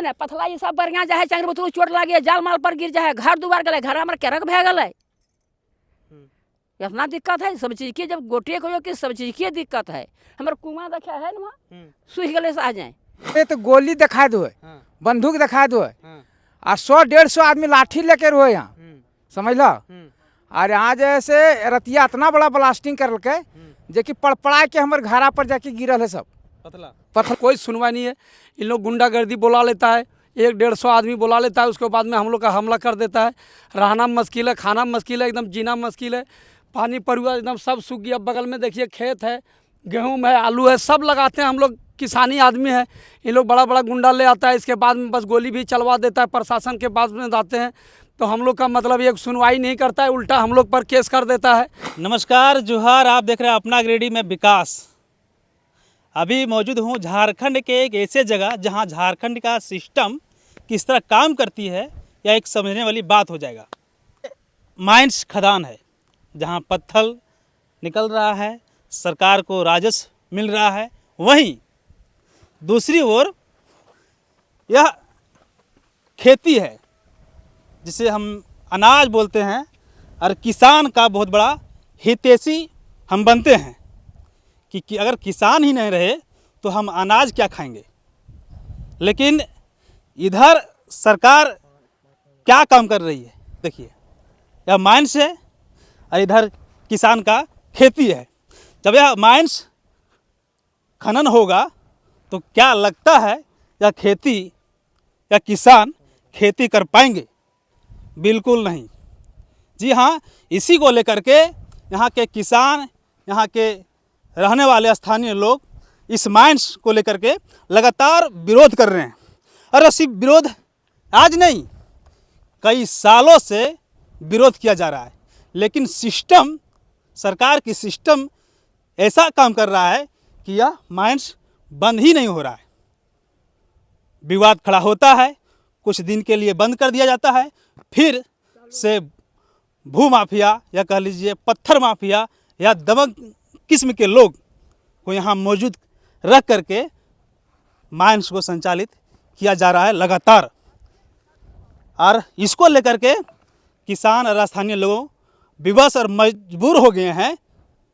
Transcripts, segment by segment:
पथला ये सब बढ़िया जाए चंग बुतरू चोट लगे जाल माल पर गिर जाए घर दुबार गए घर हमारे केरक भे गए इतना दिक्कत है सब चीज की जब गोटे को कि सब चीज की दिक्कत है हमारे कुआं देखा है ना सूख गले से आ जाए ये तो गोली दिखा दो बंदूक दिखा दो और 100-150 आदमी लाठी लेके रहो यहाँ समझ लो। और यहाँ जैसे रतिया इतना बड़ा ब्लास्टिंग कर के जो कि पड़पड़ा के हमारे घरा पर जाके गिरल है सब पत्थर कोई सुनवाई नहीं है। इन लोग गुंडागर्दी बुला लेता है 100-150 आदमी बुला लेता है उसके बाद में हम लोग का हमला कर देता है। रहना मुश्किल है, खाना मुश्किल है, एकदम जीना मुश्किल है। पानी पड़ुआ एकदम सब सूख गया। बगल में देखिए खेत है, गेहूँ है, आलू है, सब लगाते हैं हम लोग किसानी आदमी है। इन लोग बड़ा बड़ा गुंडा ले आता है इसके बाद में बस गोली भी चलवा देता है। प्रशासन के पास में जाते हैं तो हम लोग का मतलब एक सुनवाई नहीं करता है, उल्टा हम लोग पर केस कर देता है। नमस्कार जोहार, आप देख रहे हैं अपना गिरिडीह में विकास। अभी मौजूद हूँ झारखंड के एक ऐसे जगह जहाँ झारखंड का सिस्टम किस तरह काम करती है या एक समझने वाली बात हो जाएगा। माइंस खदान है जहाँ पत्थर निकल रहा है, सरकार को राजस्व मिल रहा है। वहीं दूसरी ओर यह खेती है जिसे हम अनाज बोलते हैं और किसान का बहुत बड़ा हितैषी हम बनते हैं कि अगर किसान ही नहीं रहे तो हम अनाज क्या खाएंगे। लेकिन इधर सरकार क्या काम कर रही है देखिए, यह माइंस है और इधर किसान का खेती है। जब यह माइंस खनन होगा तो क्या लगता है यह खेती या किसान खेती कर पाएंगे? बिल्कुल नहीं। जी हाँ, इसी को लेकर के यहाँ के किसान, यहाँ के रहने वाले स्थानीय लोग इस माइंस को लेकर के लगातार विरोध कर रहे हैं। और सिर्फ विरोध आज नहीं, कई सालों से विरोध किया जा रहा है। लेकिन सिस्टम, सरकार की सिस्टम ऐसा काम कर रहा है कि यह माइंस बंद ही नहीं हो रहा है। विवाद खड़ा होता है, कुछ दिन के लिए बंद कर दिया जाता है, फिर से भू माफिया या कह लीजिए पत्थर माफिया या दबंग किस्म के लोग को यहाँ मौजूद रख करके माइंस को संचालित किया जा रहा है लगातार। और इसको लेकर के किसान और स्थानीय लोग विवश और मजबूर हो गए हैं,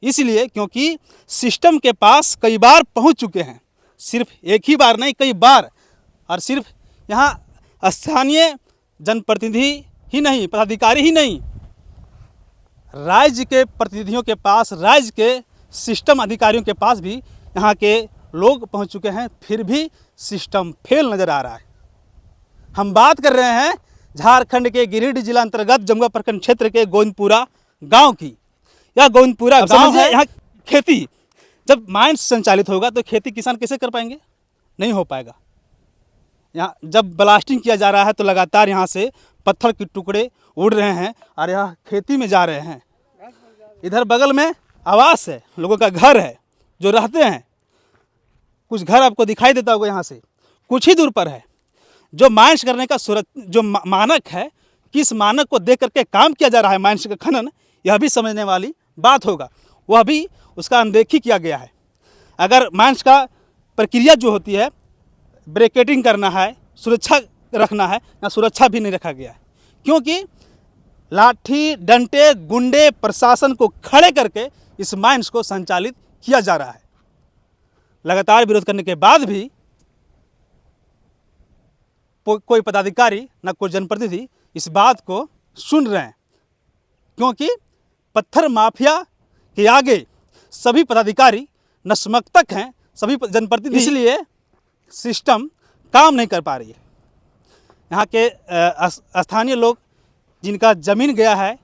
इसलिए क्योंकि सिस्टम के पास कई बार पहुंच चुके हैं। सिर्फ एक ही बार नहीं, कई बार। और सिर्फ यहाँ स्थानीय जनप्रतिनिधि ही नहीं, पदाधिकारी ही नहीं, राज्य के प्रतिनिधियों के पास, राज्य के सिस्टम अधिकारियों के पास भी यहाँ के लोग पहुँच चुके हैं, फिर भी सिस्टम फेल नज़र आ रहा है। हम बात कर रहे हैं झारखंड के गिरिडीह जिला अंतर्गत जमुआ प्रखंड क्षेत्र के गोविंदपुरा गांव की। यह गोविंदपुरा गांव है। यहाँ खेती जब माइंस संचालित होगा तो खेती किसान कैसे कर पाएंगे? नहीं हो पाएगा। यहाँ जब ब्लास्टिंग किया जा रहा है तो लगातार यहाँ से पत्थर के टुकड़े उड़ रहे हैं और यह खेती में जा रहे हैं। इधर बगल में आवास है, लोगों का घर है जो रहते हैं। कुछ घर आपको दिखाई देता होगा यहाँ से कुछ ही दूर पर है। जो माइंस करने का जो मानक है, किस मानक को देख करके काम किया जा रहा है माइंस का खनन, यह भी समझने वाली बात होगा। वह भी उसका अनदेखी किया गया है। अगर माइंस का प्रक्रिया जो होती है, ब्रैकेटिंग करना है, सुरक्षा रखना है, या सुरक्षा भी नहीं रखा गया है, क्योंकि लाठी डंडे गुंडे प्रशासन को खड़े करके इस माइंस को संचालित किया जा रहा है। लगातार विरोध करने के बाद भी कोई पदाधिकारी न कोई जनप्रतिनिधि इस बात को सुन रहे हैं, क्योंकि पत्थर माफिया के आगे सभी पदाधिकारी नतमस्तक हैं, सभी जनप्रतिनिधि। इसलिए सिस्टम काम नहीं कर पा रही है। यहाँ के स्थानीय लोग जिनका ज़मीन गया है,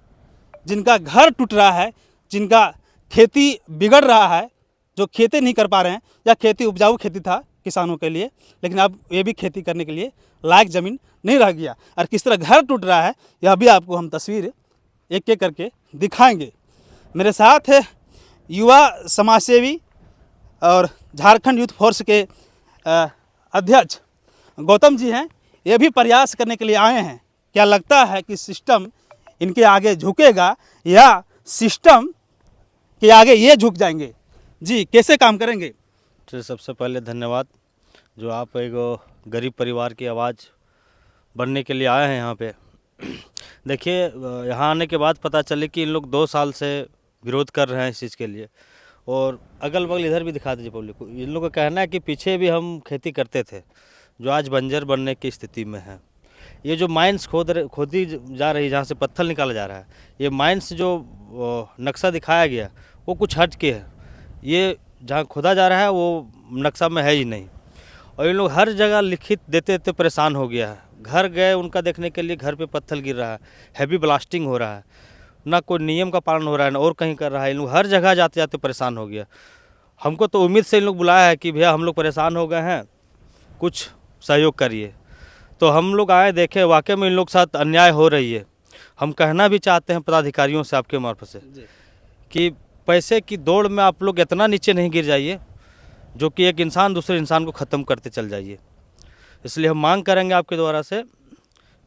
जिनका घर टूट रहा है, जिनका खेती बिगड़ रहा है, जो खेती नहीं कर पा रहे हैं, या खेती उपजाऊ खेती था किसानों के लिए, लेकिन अब ये भी खेती करने के लिए लायक ज़मीन नहीं रह गया। और किस तरह घर टूट रहा है यह भी आपको हम तस्वीर एक एक करके दिखाएंगे। मेरे साथ है युवा समाजसेवी और झारखंड यूथ फोर्स के अध्यक्ष गौतम जी हैं। ये भी प्रयास करने के लिए आए हैं। क्या लगता है कि सिस्टम इनके आगे झुकेगा या सिस्टम के आगे ये झुक जाएंगे? जी, कैसे काम करेंगे? तो सबसे पहले धन्यवाद जो आप एक गरीब परिवार की आवाज़ बनने के लिए आए हैं यहाँ पे। देखिए, यहाँ आने के बाद पता चले कि इन लोग 2 साल से विरोध कर रहे हैं इस चीज़ के लिए, और अगल बगल इधर भी दिखा दीजिए पब्लिक को। इन लोगों का कहना है कि पीछे भी हम खेती करते थे, जो आज बंजर बनने की स्थिति में है। ये जो माइंस खोदी जा रही, जहाँ से पत्थर निकाला जा रहा है, ये माइंस जो नक्शा दिखाया गया वो कुछ हट के है। ये जहाँ खोदा जा रहा है वो नक्शा में है ही नहीं, और ये लोग हर जगह लिखित देते देते परेशान हो गया है। घर गए उनका देखने के लिए, घर पे पत्थर गिर रहा है, हैवी ब्लास्टिंग हो रहा है, ना कोई नियम का पालन हो रहा है ना और कहीं कर रहा है। इन लोग हर जगह जाते जाते परेशान हो गया। हमको तो उम्मीद से इन लोग बुलाया है कि भैया हम लोग परेशान हो गए हैं, कुछ सहयोग करिए। तो हम लोग आए, देखे वाकई में इन लोग साथ अन्याय हो रही है। हम कहना भी चाहते हैं पदाधिकारियों से आपके मार्फत से कि पैसे की दौड़ में आप लोग इतना नीचे नहीं गिर जाइए जो कि एक इंसान दूसरे इंसान को ख़त्म करते चल जाइए। इसलिए हम मांग करेंगे आपके द्वारा से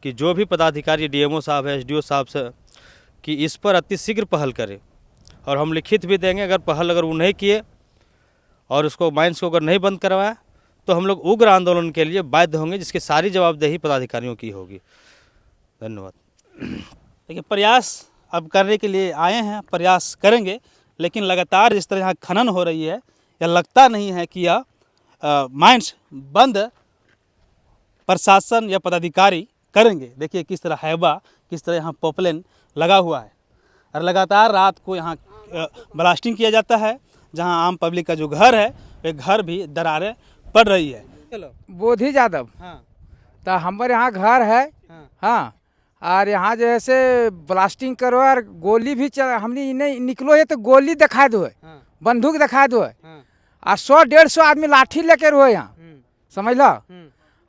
कि जो भी पदाधिकारी, डीएमओ साहब है, एसडीओ साहब से, कि इस पर अतिशीघ्र पहल करें। और हम लिखित भी देंगे, अगर पहल अगर वो नहीं किए और उसको माइंस को अगर नहीं बंद करवाया तो हम लोग उग्र आंदोलन के लिए बाध्य होंगे, जिसकी सारी जवाबदेही पदाधिकारियों की होगी। धन्यवाद। देखिए, प्रयास अब करने के लिए आए हैं, प्रयास करेंगे, लेकिन लगातार जिस तरह यहाँ खनन हो रही है, या लगता नहीं है कि यह माइंस बंद प्रशासन या पदाधिकारी करेंगे। देखिए किस तरह हैबा, किस तरह यहाँ पॉपुलेन लगा हुआ है, और लगातार रात को यहाँ ब्लास्टिंग किया जाता है। जहाँ आम पब्लिक का जो घर है, वे घर भी दरारें पड़ रही है। चलो, बोधी यादव। हाँ तो हमारे यहाँ घर है। हाँ, और यहाँ जैसे ब्लास्टिंग करो और गोली भी हमने इन्हें निकलो है तो गोली दिखा दो है, बंदूक दिखा दो है, और 100-150 आदमी लाठी लेके रहो यहाँ, समझ लो।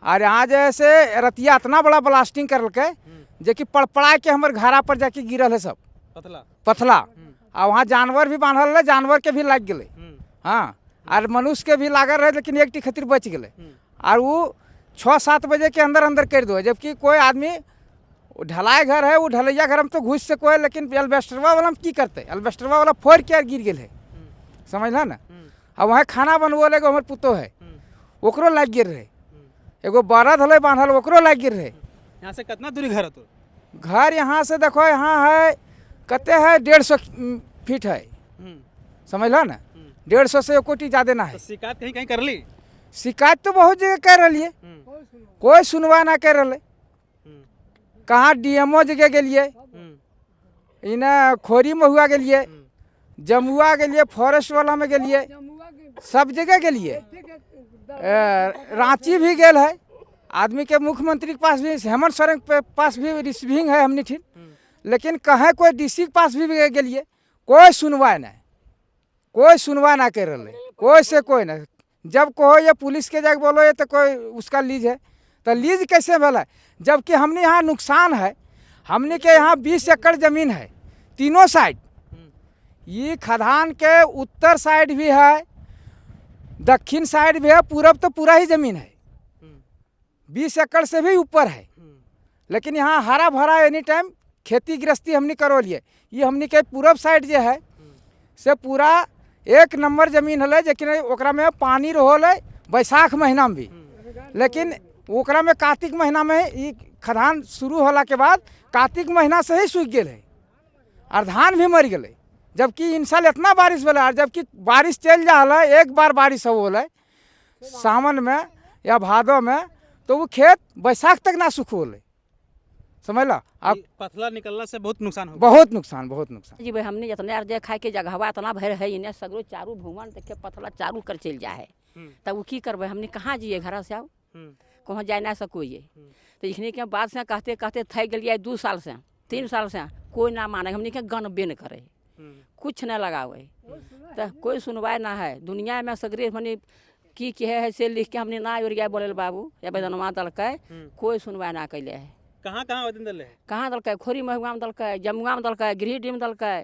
और यहाँ जैसे रतिया इतना बड़ा ब्लास्टिंग कर के जो कि पड़पड़ा के हमारे घरा पर जाके गिरल है सब पथला। और वहाँ जानवर भी बांधल है, जानवर के भी लग गए। हाँ, और मनुष्य के भी लागल रहे, लेकिन एक खातिर बच गए। और वो 6-7 बजे के अंदर अंदर कर दो, जबकि कोई आदमी ढलाई घर है, वो ढलैया घर में तो घुस से कोई, लेकिन एल्बेस्टरवा वाला में की करते, एल्बेस्टरवा वाला फोड़ के गिर गए है, समझल ना। अब वहाँ खाना बनबो लगे, हमारे पुतो है, ओकरो लग गिर रहे। एगो बरद हल बांधल, ओकरो लग गिर रहे। यहाँ से कितना दूरी घर है? तो घर यहाँ से देखो, यहाँ है कते है 150 फीट है, समझल ना। 150 से 1 कोटी ज़्यादा ना है। तो शिकायत कहीं कहीं कर ली? शिकायत तो बहुत जगह कर रही है, कोई सुनवाई ना कर रहे। कहाँ डीएमओ जगह गेलिए, इन्हें खोरी महुआ गेलिए, जमुआ गेलिए, फॉरेस्ट वाला में गेलिए, सब जगह गेलिए। रांची भी गेल है आदमी के, मुख्यमंत्री के पास भी, हेमंत सोरेन के पास भी रिसीविंग है हमने ठीक, लेकिन कहे कोई डीसी के पास भी गेलिए, कोई सुनवाई नहीं, कोई सुनवाई ना कर रहे, कोई से कोई ना। जब कहो ये पुलिस के जाके बोलो ये तो कोई उसका लीज है, तो लीज कैसे भला? जबकि हमने यहाँ नुकसान है, हमने के यहाँ 20 एकड़ ज़मीन है तीनों साइड। ये खदान के उत्तर साइड भी है, दक्षिण साइड भी है, पूरब तो पूरा ही ज़मीन है, 20 एकड़ से भी ऊपर है। लेकिन यहाँ हरा भरा एनी टाइम खेती गृहस्थी हमने करो लिए। ये हमने के पूरब साइड जो है से पूरा 1 नंबर ज़मीन है, लेकिन ओकरा में पानी रहल है बैसाख महीना में भी, लेकिन ओकरा में कार्तिक महीना में ये खदान शुरू होला के बाद कार्तिक महीना से ही सूख गए है, और धान भी मर गए। जबकि इन साल इतना बारिश भले, और जबकि बारिश चल जा रहा है, एक बार बारिश हो है सावन में या भादो में, तो वो खेत बैसाख तक ना सूख होले, समझ लो। अब पथला निकलने से बहुत नुकसान हो, बहुत नुकसान, बहुत नुकसान। जी भाई, हमने जितने अर्जे खाए के जगहवा इतना भर है, इन्हें सगरो चारू भूमन देखे पथला चारू कर चल जा है, तब वो की करबे? हमने कहाँ जिए, घर से आओ कहाँ जा ना सको ये। तो इखने के बाद से कहते कहते थक गलिए 2 साल से 3 साल से, कोई ना माने, हमने के गन बेन करे, कुछ न लगावे, तो कोई सुनवाई ना है। दुनिया में सगरे हमने की है से लिख के हमने ना ओरिया बोले बाबू या बेदनवा दलकै, कोई सुनवाई ना कैले है। कहाँ कहाँ आवेदन दिले? कहाँ दलकै? खोरी महुआ में दलकै, जमुआ में दलकै, गिरिडीह में दलकै,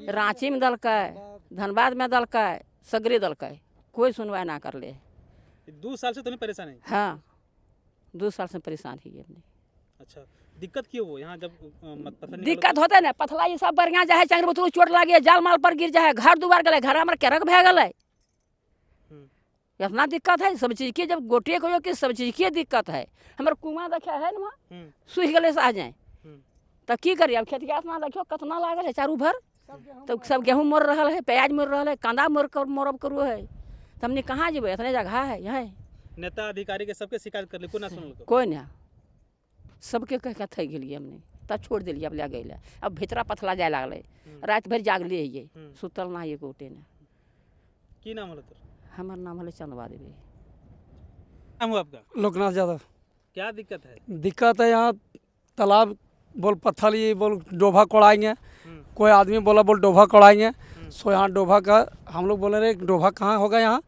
रांची में दलकै, धनबाद में दलकै, सगरे दलकै, कोई सुनवाई ना कर ले। 2 साल से तुम्हें परेशान है? हाँ, 2 साल से परेशान ही हमने। अच्छा, दिक्कत क्यों हो यहाँ? जब दिक्कत होता है ना, पथला ये सब बढ़िया जाए, चंगर बुतरू चोट लागे, जाल माल पर गिर जाए, घर दुबार गए, घर हमारे केरक भे गए, इतना दिक्कत है सब चीज़ की, जब गोटे को कि सब चीज़ की दिक्कत है। हमारे कुआं देखा है ना वहाँ सूख गले से आ जाए तो की करिए। अब खेत के आसमान रखियो कितना लागल है चारू भर, तो सब गेहूँ मर रहा है, प्याज मर रहा है, कांदा मरब करो है, तो हमने कहाँ जेबे? इतने जगह है यहाँ। नेता अधिकारी के सबके शिकायत कर ली, कोई ना सुनल। कोई ना, सबके कह के थक गए हमने, तब छोड़ दिलिए। अब ले गए, अब भितरा पथला जाए लागल, रात भर जागले ये सुतल ना ये गोटे ने। की नाम होलो तोर? हमार नाम है चंदवा देवी। नाम हुआ आपका? लोकनाथ यादव। क्या दिक्कत है? दिक्कत है यहाँ तालाब बोल पत्थर ये बोल डोभा कोड़ाएंगे, कोई आदमी बोला बोल डोभा कोड़ाएंगे। सो यहाँ डोभा का हम लोग बोले रहे डोभा कहाँ होगा यहाँ,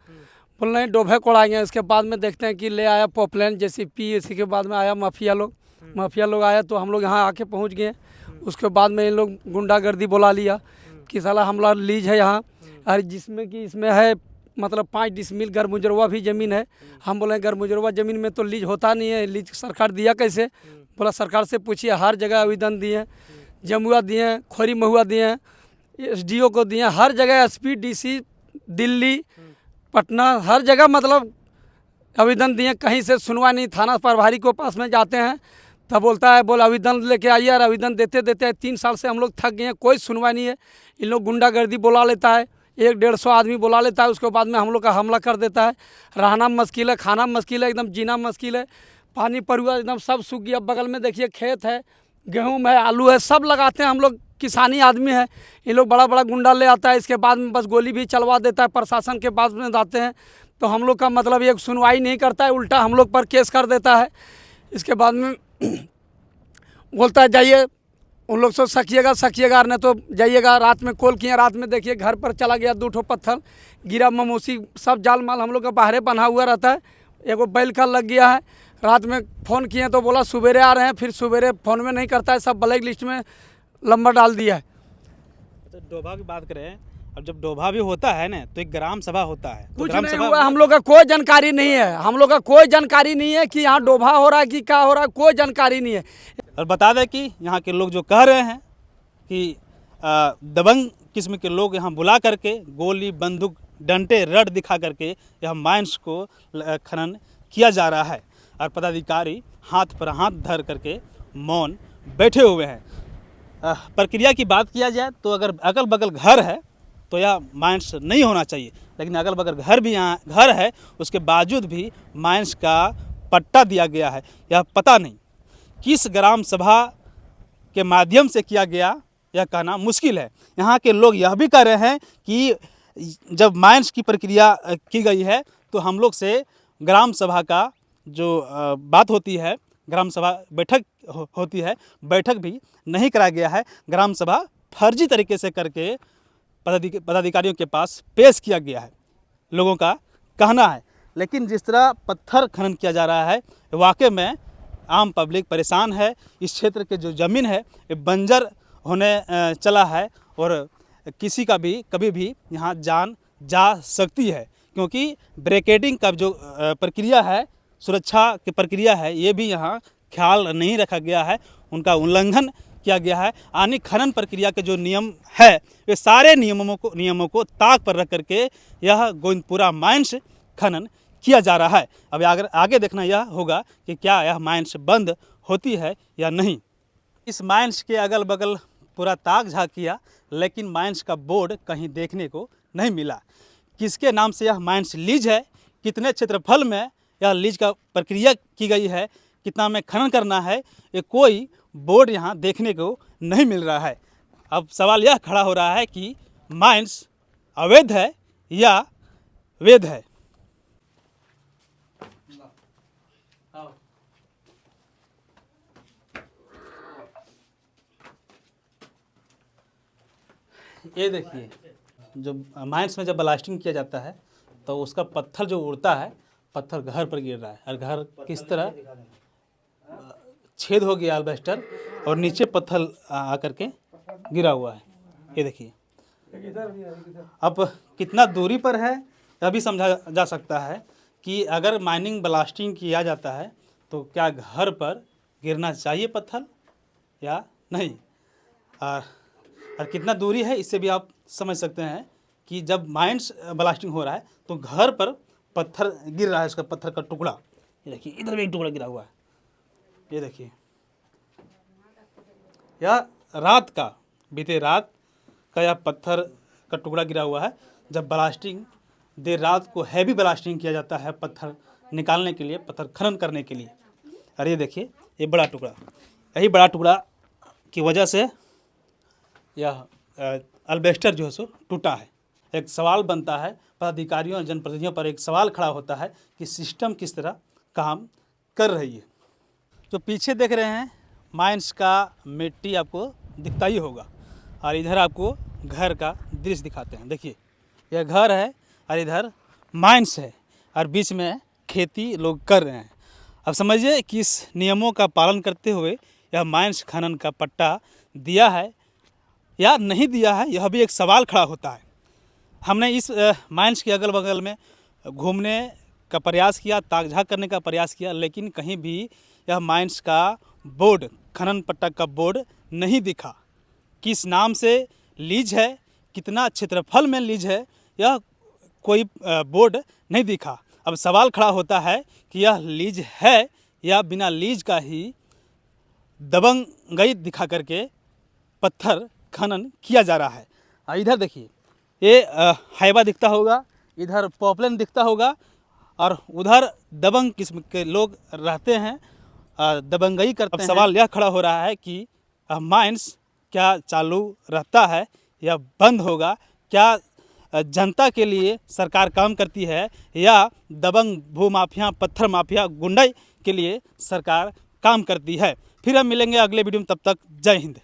बोल रहे डोभे कोड़ाएंगे। इसके बाद में देखते हैं कि ले आया पॉपलाइन JCP, इसी के बाद में आया माफिया लोग आया, तो हम लोग यहाँ आके पहुँच गए। उसके बाद में इन लोग गुंडागर्दी बुला लिया कि साला हमला लीज है यहाँ, और जिसमें कि इसमें है मतलब 5 डिसमिल गरमुजरवा भी ज़मीन है। हम बोले गरमुजरवा ज़मीन में तो लीज होता नहीं है, लीज सरकार दिया कैसे? बोला सरकार से पूछिए, हर जगह आवेदन दिए, जमुआ दिए, खोरी महुआ दिए, SDO को दिए, हर जगह SP DC दिल्ली पटना हर जगह मतलब आवेदन दिए, कहीं से सुनवाई नहीं। थाना प्रभारी के पास में जाते हैं तब बोलता है बोल आवेदन लेके आइए, और आवेदन देते देते 3 साल से हम लोग थक गए हैं, कोई सुनवाई नहीं है। इन लोग गुंडागर्दी बुला लेता है, 100-150 आदमी बुला लेता है, उसके बाद में हम लोग का हमला कर देता है। रहना मुश्किल है, खाना मुश्किल है, एकदम जीना मुश्किल है। पानी परुआ एकदम सब सूख गया। बगल में देखिए खेत है, गेहूँ है, आलू है, सब लगाते हैं हम लोग, किसानी आदमी है। इन लोग बड़ा बड़ा गुंडा ले आता है, इसके बाद में बस गोली भी चलवा देता है। प्रशासन के पास में जाते हैं तो हम लोग का मतलब एक सुनवाई नहीं करता है, उल्टा हम लोग पर केस कर देता है। इसके बाद में बोलता है जाइए उन लोग से सखिएगा नहीं तो जाइएगा। रात में कॉल किए, रात में देखिए घर पर चला गया, 2 ठो पत्थर गिरा, ममूसी सब जाल माल हम लोग का बाहरे बंधा हुआ रहता है। एगो बैल का लग गया है। रात में फ़ोन किए तो बोला सवेरे आ रहे हैं, फिर सवेरे फ़ोन में नहीं करता है, सब ब्लैक लिस्ट में नंबर डाल दिया है। तो डोभा की बात करें, अब जब डोभा भी होता है ना तो एक ग्राम सभा होता है, तो कुछ ग्राम नहीं सभा हुआ, हम लोग का कोई जानकारी नहीं है। हम लोग का कोई जानकारी नहीं है कि यहाँ डोभा हो रहा है कि क्या हो रहा है, कोई जानकारी नहीं है। और बता दें कि यहाँ के लोग जो कह रहे हैं कि दबंग किस्म के लोग यहाँ बुला करके गोली बंदूक डंडे रड दिखा करके यह माइंस को खनन किया जा रहा है, और पदाधिकारी हाथ पर हाथ धर करके मौन बैठे हुए हैं। प्रक्रिया की बात किया जाए तो अगर अगल बगल घर है तो यह माइंस नहीं होना चाहिए, लेकिन अगल बगल घर भी यहाँ घर है, उसके बावजूद भी माइंस का पट्टा दिया गया है। यह पता नहीं किस ग्राम सभा के माध्यम से किया गया, यह कहना मुश्किल है। यहाँ के लोग यह भी कह रहे हैं कि जब माइंस की प्रक्रिया की गई है तो हम लोग से ग्राम सभा का जो बात होती है, ग्राम सभा बैठक होती है, बैठक भी नहीं कराया गया है। ग्राम सभा फर्जी तरीके से करके पदाधिकारियों के पास पेश किया गया है, लोगों का कहना है। लेकिन जिस तरह पत्थर खनन किया जा रहा है, वाकई में आम पब्लिक परेशान है। इस क्षेत्र के जो ज़मीन है ये बंजर होने चला है, और किसी का भी कभी भी यहाँ जान जा सकती है, क्योंकि ब्रेकेटिंग का जो प्रक्रिया है, सुरक्षा की प्रक्रिया है, ये भी यहाँ ख्याल नहीं रखा गया है, उनका उल्लंघन किया गया है। यानी खनन प्रक्रिया के जो नियम है वे सारे नियमों को ताक पर रख करके यह गोविंदपुरा माइंस खनन किया जा रहा है। अब अगर आगे देखना यह होगा कि क्या यह माइंस बंद होती है या नहीं। इस माइंस के अगल बगल पूरा ताक झाँक किया, लेकिन माइंस का बोर्ड कहीं देखने को नहीं मिला। किसके नाम से यह माइंस लीज है, कितने क्षेत्रफल में यह लीज का प्रक्रिया की गई है, कितना में खनन करना है, ये कोई बोर्ड यहाँ देखने को नहीं मिल रहा है। अब सवाल यह खड़ा हो रहा है कि माइंस अवैध है या वैध है। ये देखिए, जो माइंस में जब ब्लास्टिंग किया जाता है तो उसका पत्थर जो उड़ता है, पत्थर घर पर गिर रहा है, और घर किस तरह छेद हो गया अल्बेस्टर, और नीचे पत्थर आकर के गिरा हुआ है। ये देखिए, अब कितना दूरी पर है यह भी समझा जा सकता है कि अगर माइनिंग ब्लास्टिंग किया जाता है तो क्या घर पर गिरना चाहिए पत्थर या नहीं, और कितना दूरी है इससे भी आप समझ सकते हैं कि जब माइंस ब्लास्टिंग हो रहा है तो घर पर पत्थर गिर रहा है, इसका पत्थर का टुकड़ा, ये देखिए इधर भी एक टुकड़ा गिरा हुआ है, ये देखिए। यह रात का, बीते रात का यह पत्थर का टुकड़ा गिरा हुआ है। जब ब्लास्टिंग, देर रात को हैवी ब्लास्टिंग किया जाता है पत्थर निकालने के लिए, पत्थर खनन करने के लिए। और ये देखिए ये बड़ा टुकड़ा, यही बड़ा टुकड़ा की वजह से यह अल्बेस्टर जो है सो टूटा है। एक सवाल बनता है, पदाधिकारियों और जनप्रतिनिधियों पर एक सवाल खड़ा होता है कि सिस्टम किस तरह काम कर रही है। जो पीछे देख रहे हैं माइंस का मिट्टी आपको दिखता ही होगा, और इधर आपको घर का दृश्य दिखाते हैं। देखिए यह घर है और इधर माइंस है, और बीच में खेती लोग कर रहे हैं। अब समझिए कि इस नियमों का पालन करते हुए यह माइंस खनन का पट्टा दिया है या नहीं दिया है, यह भी एक सवाल खड़ा होता है। हमने इस माइंस के अगल बगल में घूमने का प्रयास किया, ताक-झाँक करने का प्रयास किया, लेकिन कहीं भी यह माइंस का बोर्ड, खनन पट्टा का बोर्ड नहीं दिखा। किस नाम से लीज है, कितना क्षेत्रफल में लीज है, यह कोई बोर्ड नहीं दिखा। अब सवाल खड़ा होता है कि यह लीज है या बिना लीज का ही दबंगई दिखा करके पत्थर खनन किया जा रहा है। इधर देखिए ये हाईवा दिखता होगा, इधर पॉपुलर दिखता होगा, और उधर दबंग किस्म के लोग रहते हैं, दबंगई करते हैं। सवाल यह खड़ा हो रहा है कि माइंस क्या चालू रहता है या बंद होगा? क्या जनता के लिए सरकार काम करती है या दबंग भूमाफिया, पत्थर माफिया, गुंडाई के लिए सरकार काम करती है? फिर हम मिलेंगे अगले वीडियो में, तब तक जय हिंद।